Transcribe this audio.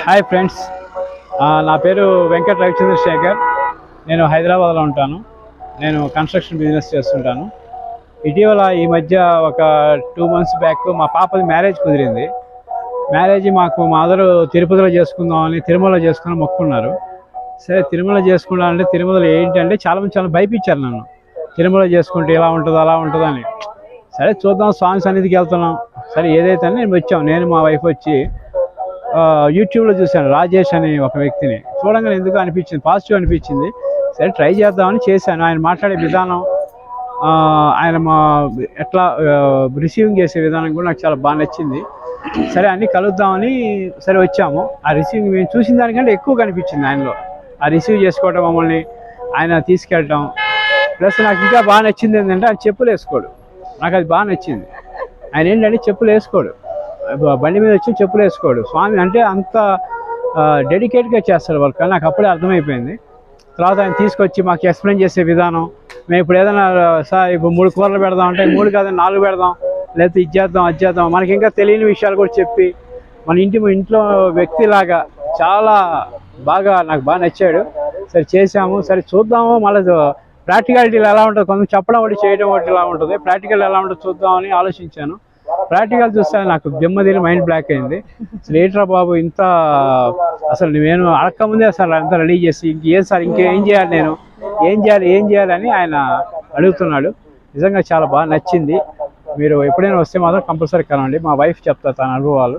Hi friends, నా పేరు వెంకట రవిచంద్రశేఖర్. నేను హైదరాబాద్లో ఉంటాను. నేను కన్స్ట్రక్షన్ బిజినెస్ చేస్తుంటాను. ఇటీవల ఈ మధ్య ఒక 2 months బ్యాక్ మా పాపది మ్యారేజ్ కుదిరింది. మ్యారేజ్ మాకు మా మదరు తిరుపతిలో చేసుకుందామని తిరుమలలో చేసుకుని మొక్కున్నారు. సరే తిరుమల చేసుకుంటానంటే తిరుమలలో ఏంటంటే చాలామంది చాలా భయపించారు నన్ను. తిరుమల చేసుకుంటే ఇలా ఉంటుంది అలా ఉంటుందని. సరే చూద్దాం, స్వామి సన్నిధికి వెళ్తున్నాం. సరే ఏదైతే నేను వచ్చాం, నేను మా వైఫ్ వచ్చి యూట్యూబ్లో చూశాను రాజేష్ అని ఒక వ్యక్తిని. చూడంగానే ఎందుకు అనిపించింది, పాజిటివ్ అనిపించింది. సరే ట్రై చేద్దామని చేశాను. ఆయన మాట్లాడే విధానం, ఆయన మా ఎట్లా రిసీవింగ్ చేసే విధానం కూడా నాకు చాలా బాగా నచ్చింది. సరే అన్నీ కలుద్దామని సరే వచ్చాము. ఆ రిసీవింగ్ మేము చూసిన దానికంటే ఎక్కువ కనిపించింది ఆయనలో. ఆ రిసీవ్ చేసుకోవటం, మమ్మల్ని ఆయన తీసుకెళ్ళటం. ప్లస్ నాకు ఇంకా బాగా నచ్చింది ఏంటంటే ఆయన చెప్పులు వేసుకోడు. నాకు అది బాగా నచ్చింది. ఆయన ఏంటంటే చెప్పులు వేసుకోడు, బండి మీద వచ్చి చెప్పులు వేసుకోడు. స్వామి అంటే అంత డెడికేట్గా చేస్తాడు వర్క్. నాకు అప్పుడే అర్థమైపోయింది. తర్వాత ఆయన తీసుకొచ్చి మాకు ఎక్స్ప్లెయిన్ చేసే విధానం, మేము ఇప్పుడు ఏదైనా సార్ ఇప్పుడు 3 కూరలు పెడదాం అంటే 3 కాదని 4 పెడదాం, లేకపోతే ఇది చేద్దాం అది చేద్దాం, మనకి ఇంకా తెలియని విషయాలు కూడా చెప్పి మన ఇంట్లో వ్యక్తిలాగా చాలా బాగా నాకు బాగా నచ్చాడు. సరే చేసాము. సరే చూద్దాము మళ్ళీ ప్రాక్టికాలిటీలు ఎలా ఉంటుంది, కొంచెం చెప్పడం ఒకటి చేయడం ఒకటి ఇలా ఉంటుంది. ప్రాక్టికల్ ఎలా ఉంటుందో చూద్దామని ఆలోచించాను. ప్రాక్టికల్ చూస్తే నాకు దిమ్మదిని మైండ్ బ్లాక్ అయింది. అసలు ఏంట్రా బాబు ఇంత, అసలు నేను అడక్కముందే అసలు అంతా రెడీ చేసి ఇంకేం సార్ ఇంకేం చేయాలి, నేను ఏం చేయాలని ఆయన అడుగుతున్నాడు. నిజంగా చాలా బాగా నచ్చింది. మీరు ఎప్పుడైనా వస్తే మాత్రం కంపల్సరీ కలవండి. మా వైఫ్ చెప్తా తన అనుభవాలు.